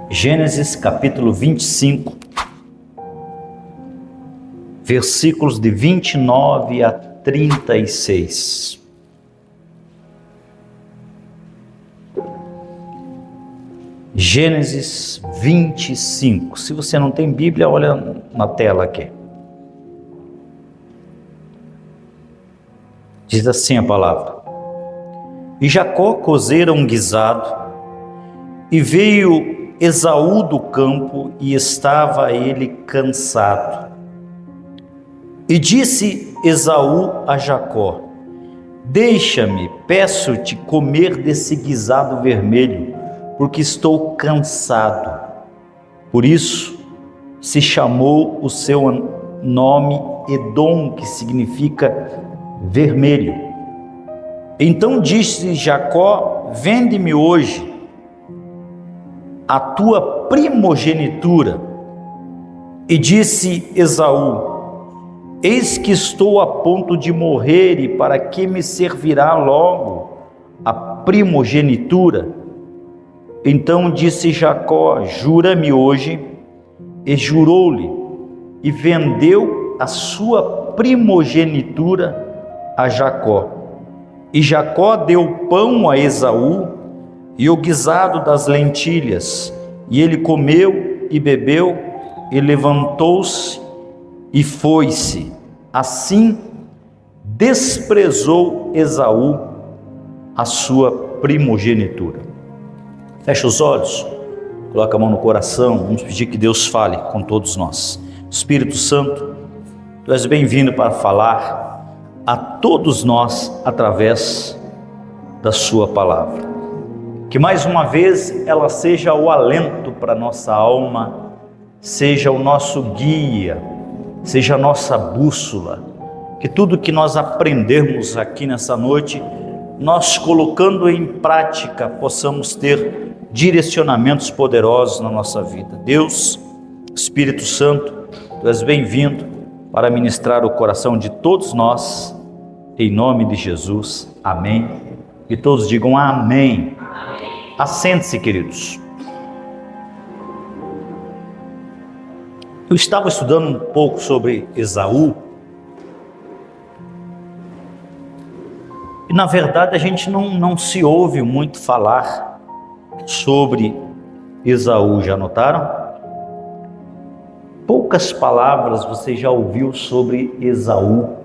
Gênesis capítulo 25, versículos de 29 a 36. Gênesis 25. Se você não tem Bíblia, olha na tela aqui. Diz assim a palavra: E Jacó cozera um guisado, e veio Esaú do campo, e estava ele cansado. E disse Esaú a Jacó: Deixa-me, peço-te, comer desse guisado vermelho, porque estou cansado. Por isso se chamou o seu nome Edom, que significa vermelho. Então disse Jacó: Vende-me hoje a tua primogenitura. E disse Esaú: Eis que estou a ponto de morrer, e para que me servirá logo a primogenitura? Então disse Jacó: Jura-me hoje. E jurou-lhe, e vendeu a sua primogenitura a Jacó. E Jacó deu pão a Esaú e o guisado das lentilhas, e ele comeu e bebeu, e levantou-se e foi-se. Assim desprezou Esaú a sua primogenitura. Fecha os olhos, coloca a mão no coração, vamos pedir que Deus fale com todos nós. Espírito Santo, Tu és bem-vindo para falar a todos nós através da Sua palavra. Que mais uma vez ela seja o alento para nossa alma, seja o nosso guia, seja a nossa bússola. Que tudo que nós aprendermos aqui nessa noite, nós colocando em prática, possamos ter direcionamentos poderosos na nossa vida. Deus, Espírito Santo, Tu és bem-vindo para ministrar o coração de todos nós, em nome de Jesus. Amém. E todos digam amém. Assente-se, queridos. Eu estava estudando um pouco sobre Esaú, e na verdade a gente não se ouve muito falar sobre Esaú, já notaram? Poucas palavras você já ouviu sobre Esaú,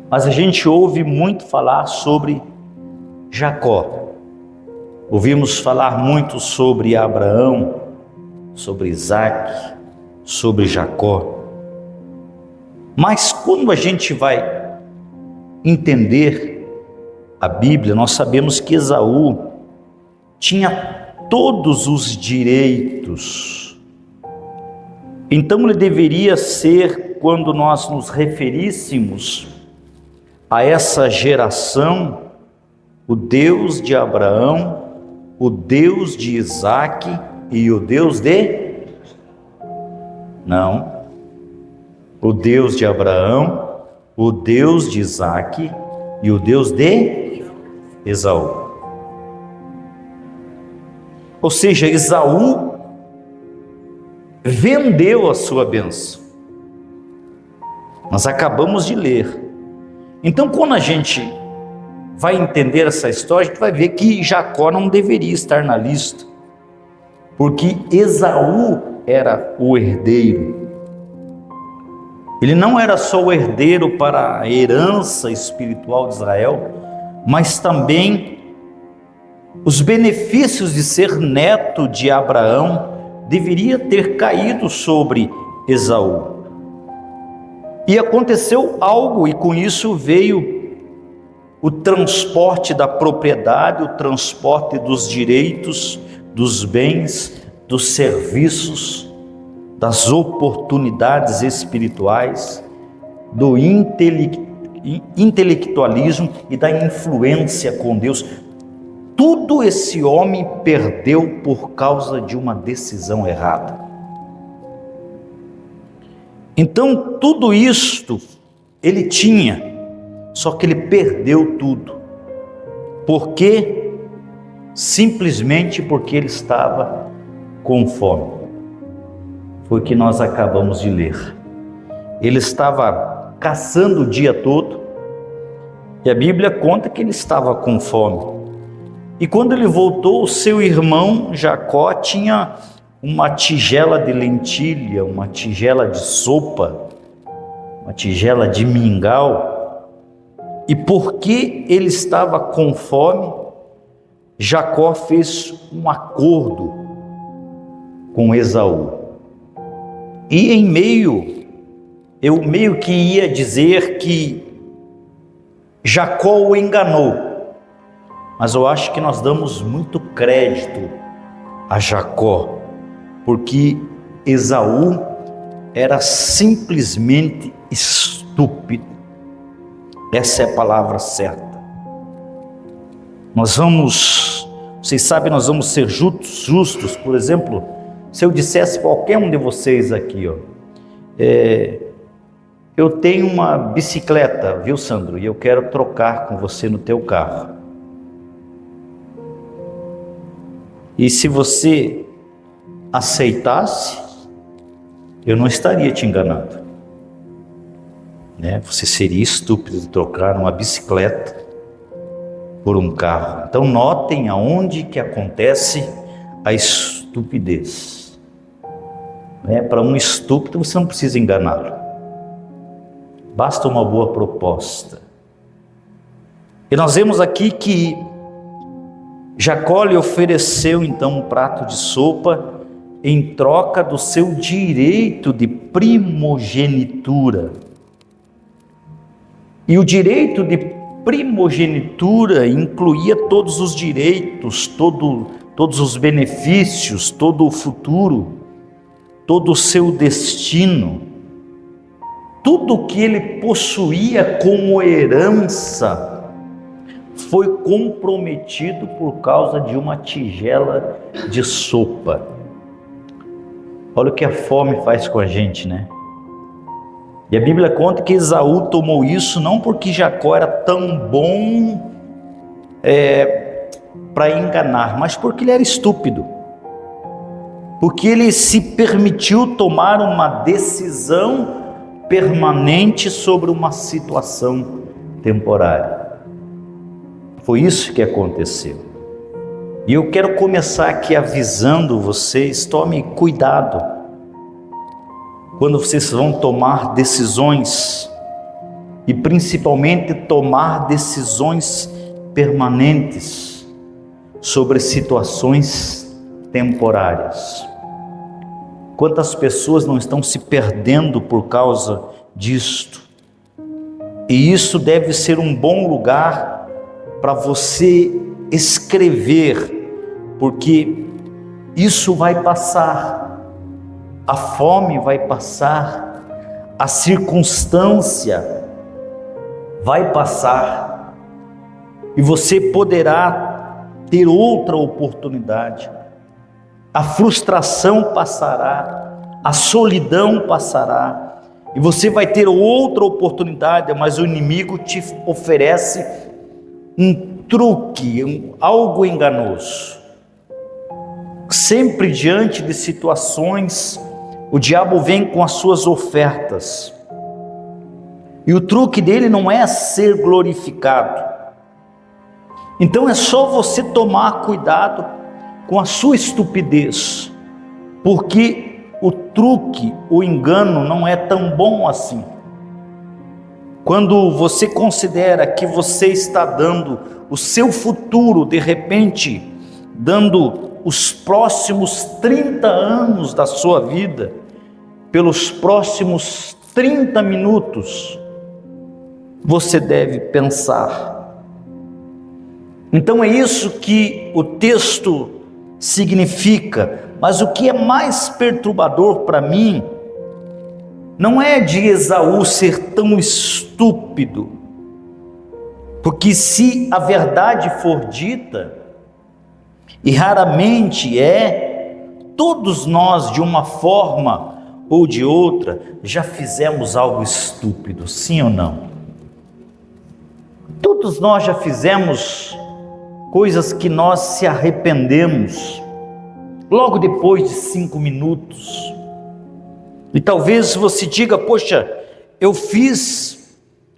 mas a gente ouve muito falar sobre Jacó. Ouvimos falar muito sobre Abraão, sobre Isaac, sobre Jacó. Mas quando a gente vai entender a Bíblia, nós sabemos que Esaú tinha todos os direitos. Então ele deveria ser, quando nós nos referíssemos a essa geração, o Deus de Abraão, o Deus de Isaac e o Deus de... Não. O Deus de Abraão, o Deus de Isaac e o Deus de Esaú. Ou seja, Esaú vendeu a sua bênção. Nós acabamos de ler. Então, quando a gente vai entender essa história, a gente vai ver que Jacó não deveria estar na lista, porque Esaú era o herdeiro. Ele não era só o herdeiro para a herança espiritual de Israel, mas também os benefícios de ser neto de Abraão deveria ter caído sobre Esaú. E aconteceu algo, e com isso veio o transporte da propriedade, o transporte dos direitos, dos bens, dos serviços, das oportunidades espirituais, do intelectualismo e da influência com Deus. Tudo esse homem perdeu por causa de uma decisão errada. Então, tudo isto ele tinha, só que ele perdeu tudo. Porque simplesmente porque ele estava com fome. Foi o que nós acabamos de ler. Ele estava caçando o dia todo, e a Bíblia conta que ele estava com fome. E quando ele voltou, o seu irmão Jacó tinha uma tigela de lentilha, uma tigela de sopa, uma tigela de mingau. E porque ele estava com fome, Jacó fez um acordo com Esaú. E eu meio que ia dizer que Jacó o enganou, mas eu acho que nós damos muito crédito a Jacó, porque Esaú era simplesmente estúpido. Essa é a palavra certa. Vocês sabem, nós vamos ser justos. Por exemplo, se eu dissesse para qualquer um de vocês aqui, eu tenho uma bicicleta, viu, Sandro, e eu quero trocar com você no teu carro. E se você aceitasse, eu não estaria te enganando, né? Você seria estúpido de trocar uma bicicleta por um carro. Então notem aonde que acontece a estupidez, né? Para um estúpido você não precisa enganá-lo, basta uma boa proposta. E nós vemos aqui que Jacó lhe ofereceu então um prato de sopa em troca do seu direito de primogenitura. E o direito de primogenitura incluía todos os direitos, todos os benefícios, todo o futuro, todo o seu destino. Tudo que ele possuía como herança foi comprometido por causa de uma tigela de sopa. Olha o que a fome faz com a gente, né? E a Bíblia conta que Esaú tomou isso não porque Jacó era tão bom para enganar, mas porque ele era estúpido. Porque ele se permitiu tomar uma decisão permanente sobre uma situação temporária. Foi isso que aconteceu. E eu quero começar aqui avisando vocês: tomem cuidado quando vocês vão tomar decisões, e principalmente tomar decisões permanentes sobre situações temporárias. Quantas pessoas não estão se perdendo por causa disto? E isso deve ser um bom lugar para você escrever, porque isso vai passar, a fome vai passar, a circunstância vai passar, e você poderá ter outra oportunidade. A frustração passará, a solidão passará, e você vai ter outra oportunidade, mas o inimigo te oferece um truque, algo enganoso. Sempre diante de situações, o diabo vem com as suas ofertas, e o truque dele não é ser glorificado. Então é só você tomar cuidado com a sua estupidez, porque o truque, o engano não é tão bom assim. Quando você considera que você está dando o seu futuro, de repente, dando os próximos 30 anos da sua vida, pelos próximos 30 minutos, você deve pensar. Então é isso que o texto significa. Mas o que é mais perturbador para mim não é de Esaú ser tão estúpido, porque se a verdade for dita, e raramente todos nós de uma forma ou de outra já fizemos algo estúpido, sim ou não? Todos nós já fizemos coisas que nós se arrependemos logo depois de 5 minutos. E talvez você diga: poxa, eu fiz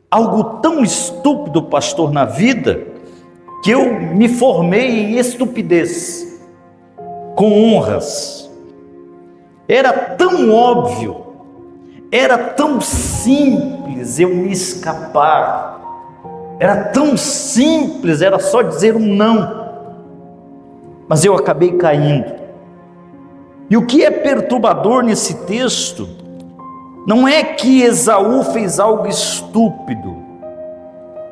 algo tão estúpido, pastor, na vida, que eu me formei em estupidez, com honras. Era tão óbvio, era tão simples eu me escapar, era tão simples, era só dizer um não, mas eu acabei caindo. E o que é perturbador nesse texto, não é que Esaú fez algo estúpido,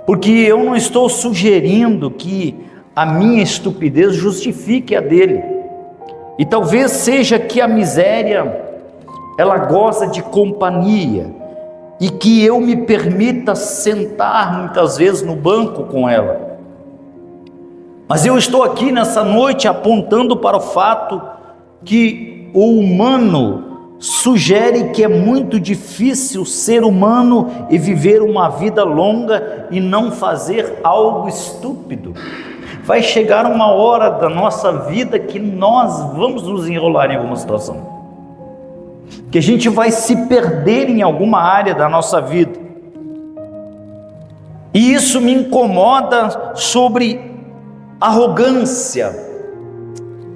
porque eu não estou sugerindo que a minha estupidez justifique a dele, e talvez seja que a miséria, ela goza de companhia, e que eu me permita sentar muitas vezes no banco com ela. Mas eu estou aqui nessa noite apontando para o fato que o humano sugere que é muito difícil ser humano e viver uma vida longa e não fazer algo estúpido. Vai chegar uma hora da nossa vida que nós vamos nos enrolar em alguma situação, que a gente vai se perder em alguma área da nossa vida. E isso me incomoda sobre arrogância,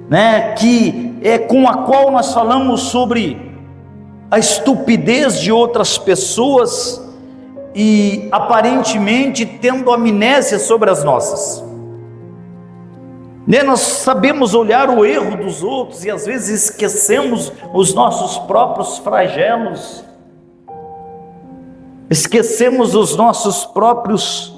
né, que é com a qual nós falamos sobre a estupidez de outras pessoas e aparentemente tendo amnésia sobre as nossas. Nós sabemos olhar o erro dos outros e às vezes esquecemos os nossos próprios flagelos, esquecemos os nossos próprios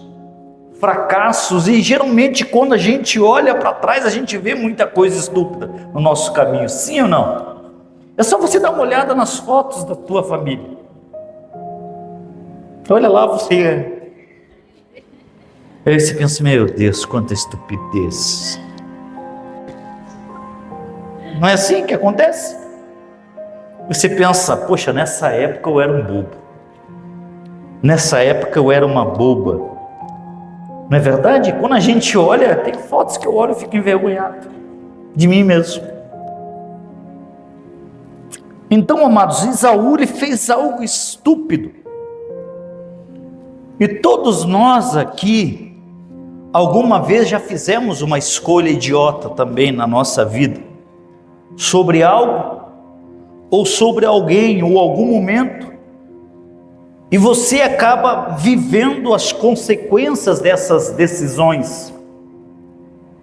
fracassos, e geralmente quando a gente olha para trás a gente vê muita coisa estúpida no nosso caminho, sim ou não? É só você dar uma olhada nas fotos da tua família, olha lá você, aí você pensa: meu Deus, quanta estupidez. Não é assim que acontece? Você pensa: poxa, nessa época eu era um bobo, nessa época eu era uma boba. Não é verdade? Quando a gente olha, tem fotos que eu olho e fico envergonhado de mim mesmo. Então, amados, Esaú, ele fez algo estúpido. E todos nós aqui, alguma vez já fizemos uma escolha idiota também na nossa vida, sobre algo, ou sobre alguém, ou algum momento, e você acaba vivendo as consequências dessas decisões.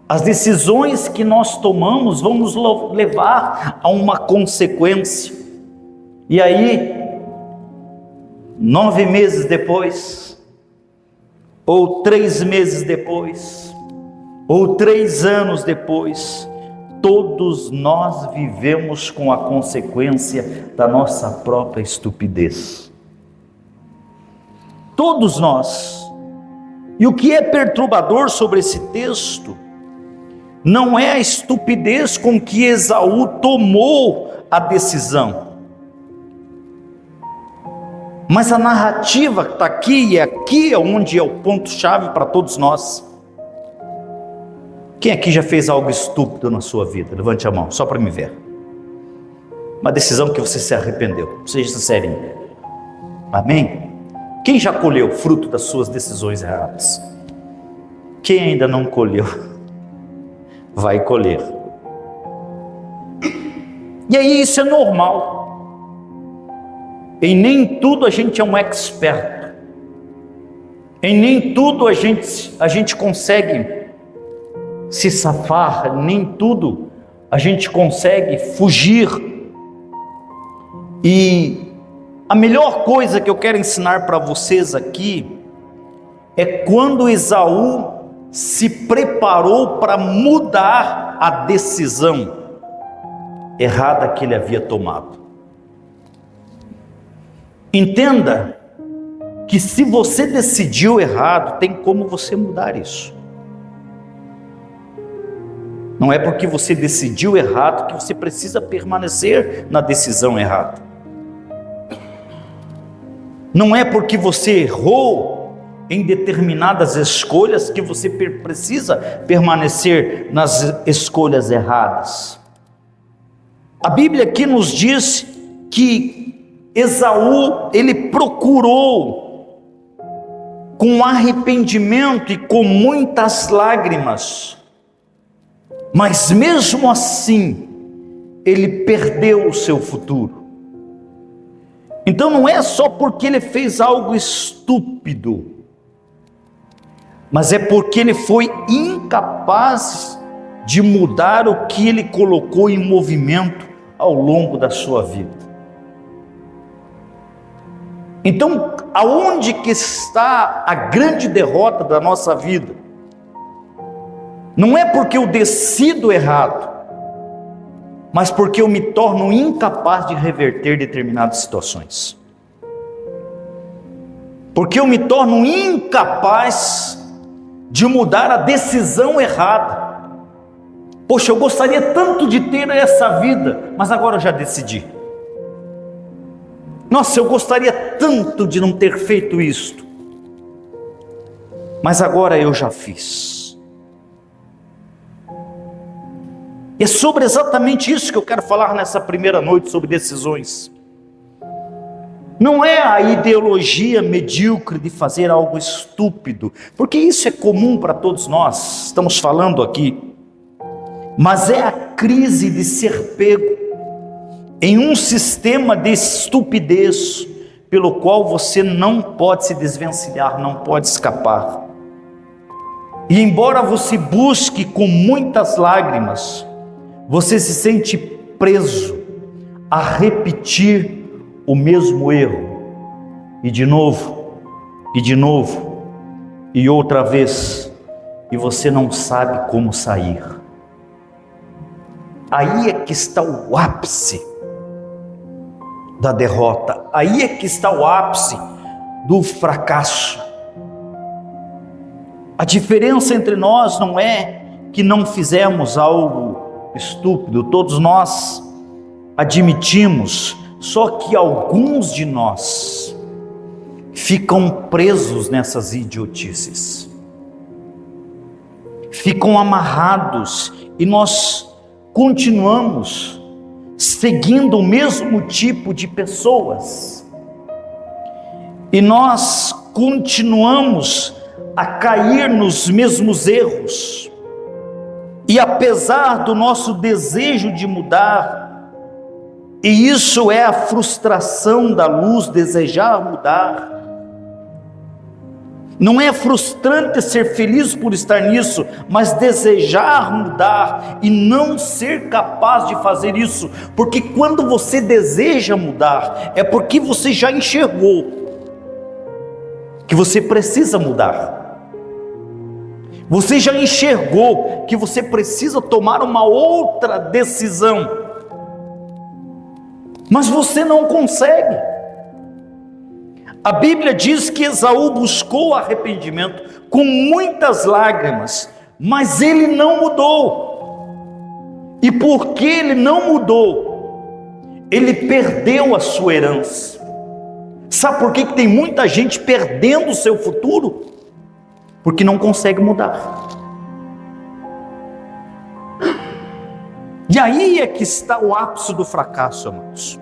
As decisões que nós tomamos vão nos levar a uma consequência. E aí, 9 meses depois, ou 3 meses depois, ou 3 anos depois, todos nós vivemos com a consequência da nossa própria estupidez. Todos nós. E o que é perturbador sobre esse texto não é a estupidez com que Esaú tomou a decisão, mas a narrativa que está aqui, e aqui é onde é o ponto-chave para todos nós. Quem aqui já fez algo estúpido na sua vida? Levante a mão, só para me ver. Uma decisão que você se arrependeu, seja sincerinho. Amém? Quem já colheu fruto das suas decisões erradas? Quem ainda não colheu, vai colher. E aí isso é normal. Em nem tudo a gente é um expert. Em nem tudo a gente consegue se safar, nem tudo a gente consegue fugir. E a melhor coisa que eu quero ensinar para vocês aqui é quando Esaú se preparou para mudar a decisão errada que ele havia tomado. Entenda que se você decidiu errado, tem como você mudar isso. Não é porque você decidiu errado que você precisa permanecer na decisão errada. Não é porque você errou em determinadas escolhas que você precisa permanecer nas escolhas erradas. A Bíblia aqui nos diz que Esaú, ele procurou com arrependimento e com muitas lágrimas, mas mesmo assim, ele perdeu o seu futuro. Então não é só porque ele fez algo estúpido, mas é porque ele foi incapaz de mudar o que ele colocou em movimento ao longo da sua vida. Então, aonde que está a grande derrota da nossa vida? Não é porque eu decido errado, mas porque eu me torno incapaz de reverter determinadas situações. Porque eu me torno incapaz de mudar a decisão errada. Poxa, eu gostaria tanto de ter essa vida, mas agora eu já decidi. Nossa, eu gostaria tanto de não ter feito isto, mas agora eu já fiz. E é sobre exatamente isso que eu quero falar nessa primeira noite, sobre decisões. Não é a ideologia medíocre de fazer algo estúpido, porque isso é comum para todos nós, estamos falando aqui, mas é a crise de ser pego em um sistema de estupidez, pelo qual você não pode se desvencilhar, não pode escapar. E embora você busque com muitas lágrimas, você se sente preso a repetir o mesmo erro, e de novo, e outra vez, e você não sabe como sair. Aí é que está o ápice da derrota, aí é que está o ápice do fracasso. A diferença entre nós não é que não fizemos algo estúpido, todos nós admitimos, só que alguns de nós ficam presos nessas idiotices, ficam amarrados, e nós continuamos seguindo o mesmo tipo de pessoas, e nós continuamos a cair nos mesmos erros, e apesar do nosso desejo de mudar, e isso é a frustração da luz, desejar mudar. Não é frustrante ser feliz por estar nisso, mas desejar mudar e não ser capaz de fazer isso, porque quando você deseja mudar, é porque você já enxergou que você precisa mudar. Você já enxergou que você precisa tomar uma outra decisão, mas você não consegue. A Bíblia diz que Esaú buscou arrependimento com muitas lágrimas, mas ele não mudou. E porque ele não mudou, ele perdeu a sua herança. Sabe por que tem muita gente perdendo o seu futuro? Porque não consegue mudar. E aí é que está o ápice do fracasso, amados.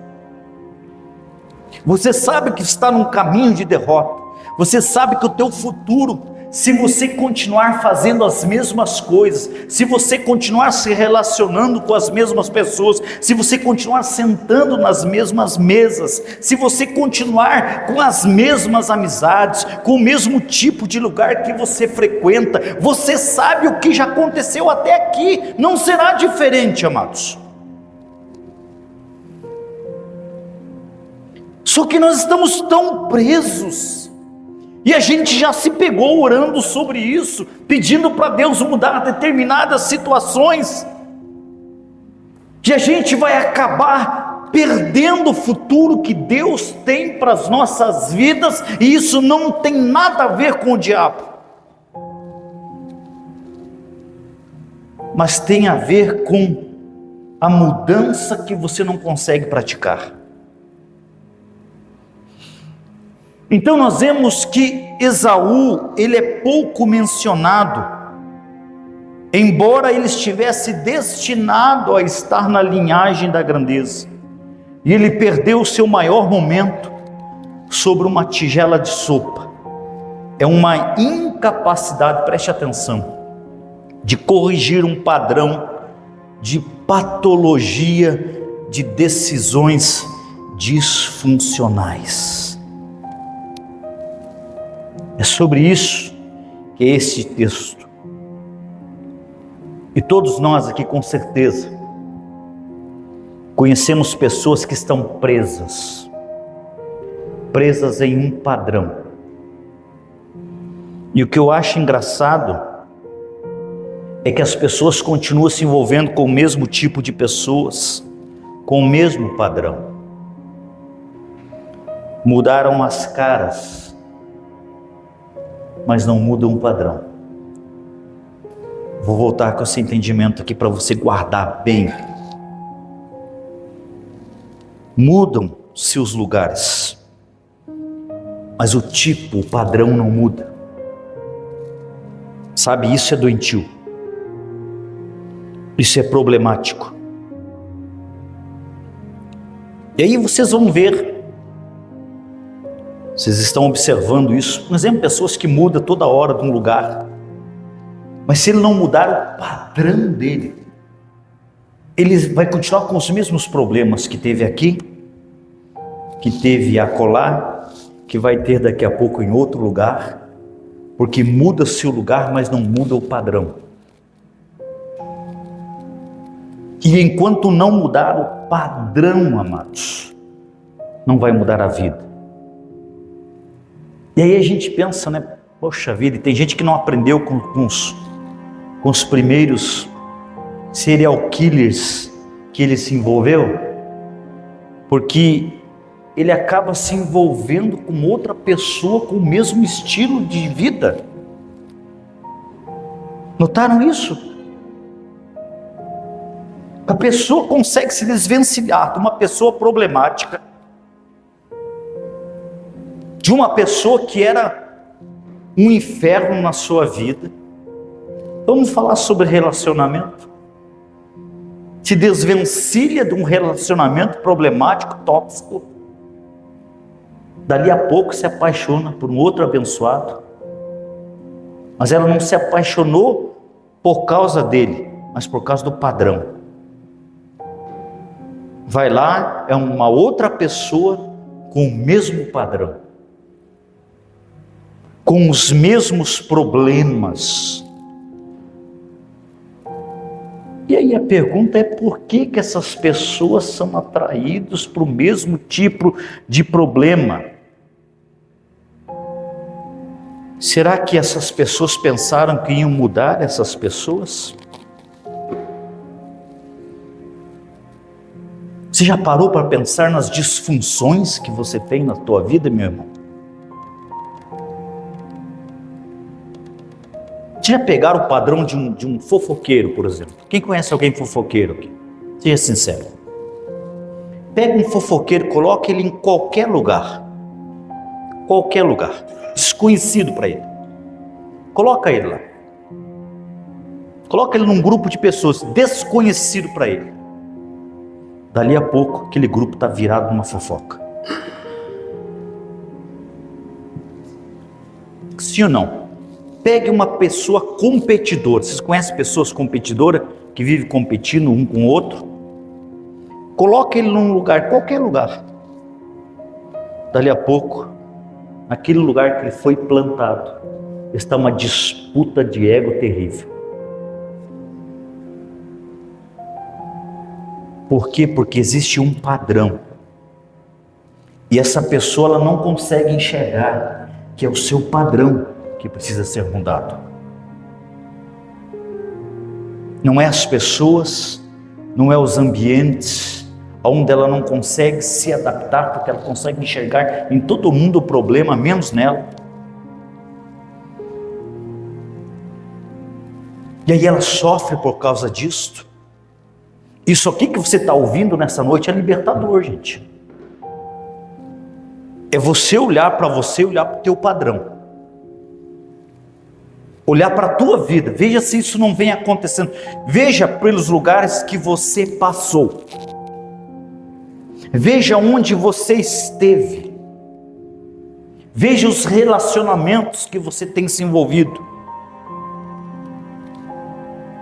Você sabe que está num caminho de derrota. Você sabe que o teu futuro, se você continuar fazendo as mesmas coisas, se você continuar se relacionando com as mesmas pessoas, se você continuar sentando nas mesmas mesas, se você continuar com as mesmas amizades, com o mesmo tipo de lugar que você frequenta, você sabe o que já aconteceu até aqui, não será diferente, amados. Só que nós estamos tão presos, e a gente já se pegou orando sobre isso, pedindo para Deus mudar determinadas situações, que a gente vai acabar perdendo o futuro que Deus tem para as nossas vidas, e isso não tem nada a ver com o diabo, mas tem a ver com a mudança que você não consegue praticar. Então nós vemos que Esaú, ele é pouco mencionado, embora ele estivesse destinado a estar na linhagem da grandeza, e ele perdeu o seu maior momento sobre uma tigela de sopa. É uma incapacidade, preste atenção, de corrigir um padrão de patologia de decisões disfuncionais. É sobre isso que é esse texto. E todos nós aqui, com certeza, conhecemos pessoas que estão presas em um padrão. E o que eu acho engraçado é que as pessoas continuam se envolvendo com o mesmo tipo de pessoas, com o mesmo padrão. Mudaram as caras, mas não mudam o padrão. Vou voltar com esse entendimento aqui para você guardar bem. Mudam-se os lugares, mas o tipo, o padrão não muda. Sabe, isso é doentio. Isso é problemático. E aí vocês vão ver, vocês estão observando isso. Nós vemos pessoas que mudam toda hora de um lugar, mas se ele não mudar o padrão dele, ele vai continuar com os mesmos problemas que teve aqui, que teve acolá, que vai ter daqui a pouco em outro lugar, porque muda-se o lugar, mas não muda o padrão. E enquanto não mudar o padrão, amados, não vai mudar a vida. E aí a gente pensa, né? Poxa vida, e tem gente que não aprendeu com os primeiros serial killers que ele se envolveu, porque ele acaba se envolvendo com outra pessoa com o mesmo estilo de vida. Notaram isso? A pessoa consegue se desvencilhar de uma pessoa problemática, de uma pessoa que era um inferno na sua vida. Vamos falar sobre relacionamento. Se desvencilha de um relacionamento problemático, tóxico. Dali a pouco se apaixona por um outro abençoado. Mas ela não se apaixonou por causa dele, mas por causa do padrão. Vai lá, é uma outra pessoa com o mesmo padrão, com os mesmos problemas. E aí a pergunta é: por que essas pessoas são atraídas para o mesmo tipo de problema? Será que essas pessoas pensaram que iam mudar essas pessoas? Você já parou para pensar nas disfunções que você tem na tua vida, meu irmão? Você já pegaram o padrão de um fofoqueiro, por exemplo? Quem conhece alguém fofoqueiro aqui? Seja sincero. Pega um fofoqueiro, coloca ele em qualquer lugar, desconhecido para ele. Coloca ele lá. Coloca ele num grupo de pessoas desconhecido para ele. Dali a pouco, aquele grupo está virado numa fofoca. Sim ou não? Pegue uma pessoa competidora. Vocês conhecem pessoas competidoras que vivem competindo um com o outro? Coloque ele num lugar, qualquer lugar. Dali a pouco, naquele lugar que ele foi plantado, está uma disputa de ego terrível. Por quê? Porque existe um padrão. E essa pessoa ela não consegue enxergar que é o seu padrão que precisa ser mudado. Não é as pessoas, não é os ambientes, onde ela não consegue se adaptar, porque ela consegue enxergar em todo mundo o problema, menos nela. E aí ela sofre por causa disto. Isso aqui que você está ouvindo nessa noite é libertador, gente. é você olhar para o teu padrão. Olhar para a tua vida, veja se isso não vem acontecendo. Veja pelos lugares que você passou. Veja onde você esteve. Veja os relacionamentos que você tem se envolvido.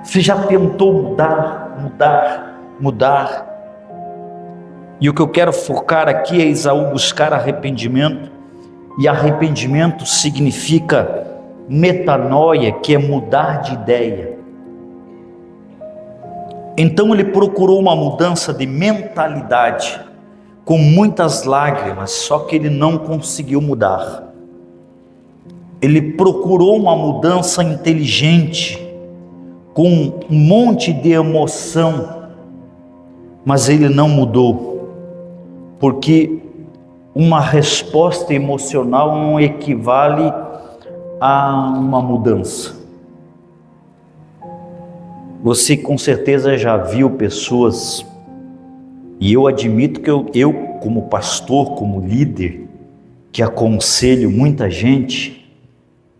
Você já tentou mudar. E o que eu quero focar aqui é Esaú buscar arrependimento. E arrependimento significa metanoia, que é mudar de ideia. Então ele procurou uma mudança de mentalidade, com muitas lágrimas, só que ele não conseguiu mudar. Ele procurou uma mudança inteligente, com um monte de emoção, mas ele não mudou, porque uma resposta emocional não equivale a uma mudança. Você com certeza já viu pessoas, e eu admito que eu como pastor, como líder, que aconselho muita gente,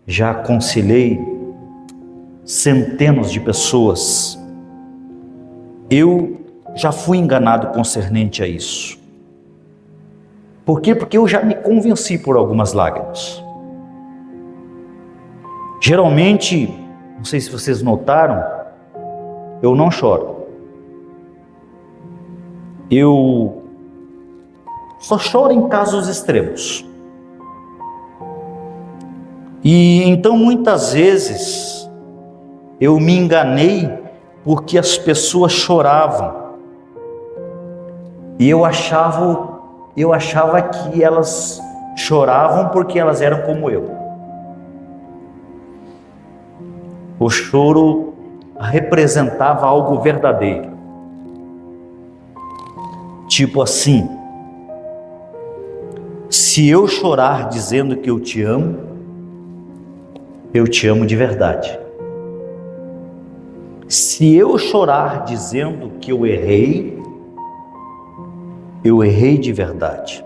já aconselhei centenas de pessoas. Eu já fui enganado concernente a isso. Por quê? Porque eu já me convenci por algumas lágrimas. Geralmente, não sei se vocês notaram, eu não choro. Eu só choro em casos extremos. E então muitas vezes eu me enganei porque as pessoas choravam. E eu achava que elas choravam porque elas eram como eu. O choro representava algo verdadeiro. Tipo assim, se eu chorar dizendo que eu te amo de verdade. Se eu chorar dizendo que eu errei de verdade.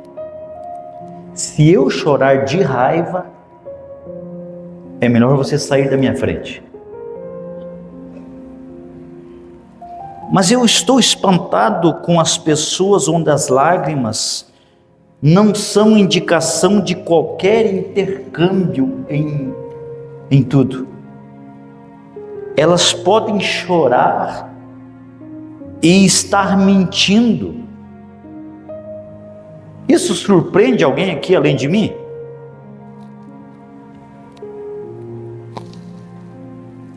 Se eu chorar de raiva, é melhor você sair da minha frente. Mas eu estou espantado com as pessoas onde as lágrimas não são indicação de qualquer intercâmbio em tudo. Elas podem chorar e estar mentindo. Isso surpreende alguém aqui além de mim?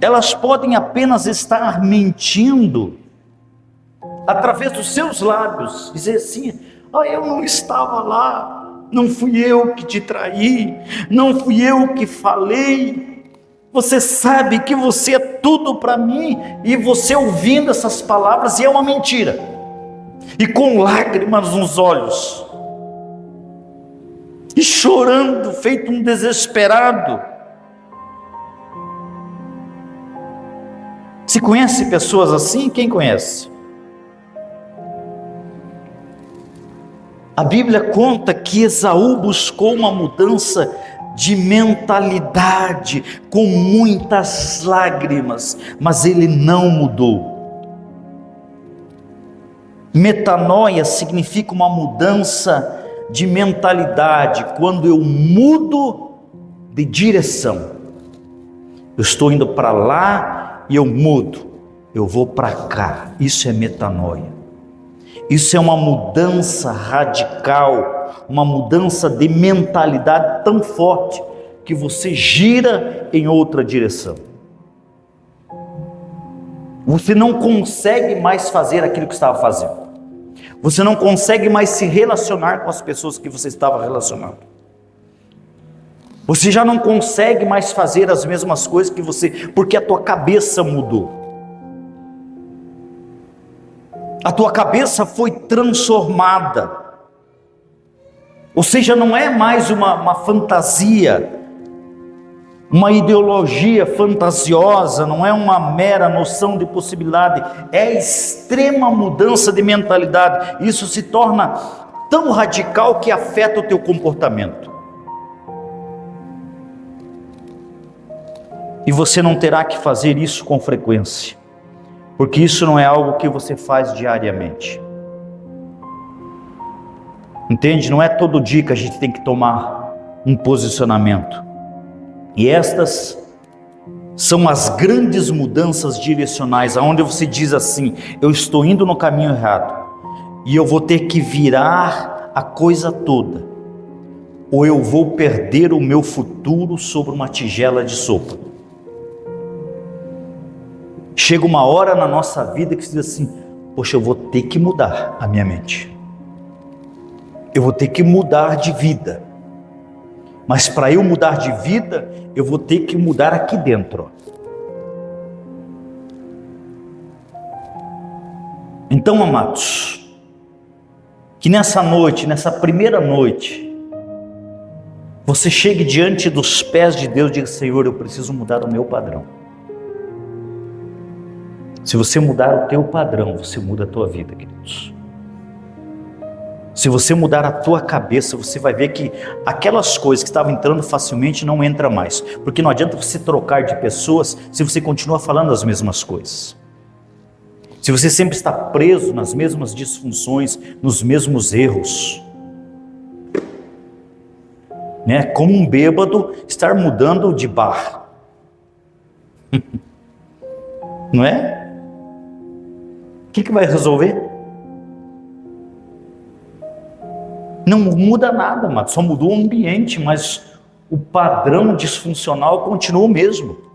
Elas podem apenas estar mentindo através dos seus lábios, dizer assim: eu não estava lá, não fui eu que te traí, não fui eu que falei. Você sabe que você é tudo para mim, e você ouvindo essas palavras, e é uma mentira, e com lágrimas nos olhos, e chorando, feito um desesperado. Se conhece pessoas assim? Quem conhece? A Bíblia conta que Esaú buscou uma mudança de mentalidade com muitas lágrimas, mas ele não mudou. Metanoia significa uma mudança de mentalidade, quando eu mudo de direção. Eu estou indo para lá e eu mudo, eu vou para cá. Isso é metanoia. Isso é uma mudança radical, uma mudança de mentalidade tão forte que você gira em outra direção. Você não consegue mais fazer aquilo que estava fazendo. Você não consegue mais se relacionar com as pessoas que você estava relacionando. Você já não consegue mais fazer as mesmas coisas que você, porque a tua cabeça mudou. A tua cabeça foi transformada. Ou seja, não é mais uma fantasia, uma ideologia fantasiosa, não é uma mera noção de possibilidade, é extrema mudança de mentalidade. Isso se torna tão radical que afeta o teu comportamento. E você não terá que fazer isso com frequência, porque isso não é algo que você faz diariamente. Entende? Não é todo dia que a gente tem que tomar um posicionamento. E estas são as grandes mudanças direcionais, aonde você diz assim: eu estou indo no caminho errado, e eu vou ter que virar a coisa toda, ou eu vou perder o meu futuro sobre uma tigela de sopa. Chega uma hora na nossa vida que você diz assim: poxa, eu vou ter que mudar a minha mente, eu vou ter que mudar de vida. Mas para eu mudar de vida, eu vou ter que mudar aqui dentro. Então, amados, que nessa noite, nessa primeira noite, você chegue diante dos pés de Deus e diga: Senhor, eu preciso mudar o meu padrão. Se você mudar o teu padrão, você muda a tua vida, queridos. Se você mudar a tua cabeça, você vai ver que aquelas coisas que estavam entrando facilmente não entram mais. Porque não adianta você trocar de pessoas se você continua falando as mesmas coisas. Se você sempre está preso nas mesmas disfunções, nos mesmos erros. Né? Como um bêbado estar mudando de bar. Não é? O que vai resolver? Não muda nada, mas só mudou o ambiente, mas o padrão disfuncional continua o mesmo.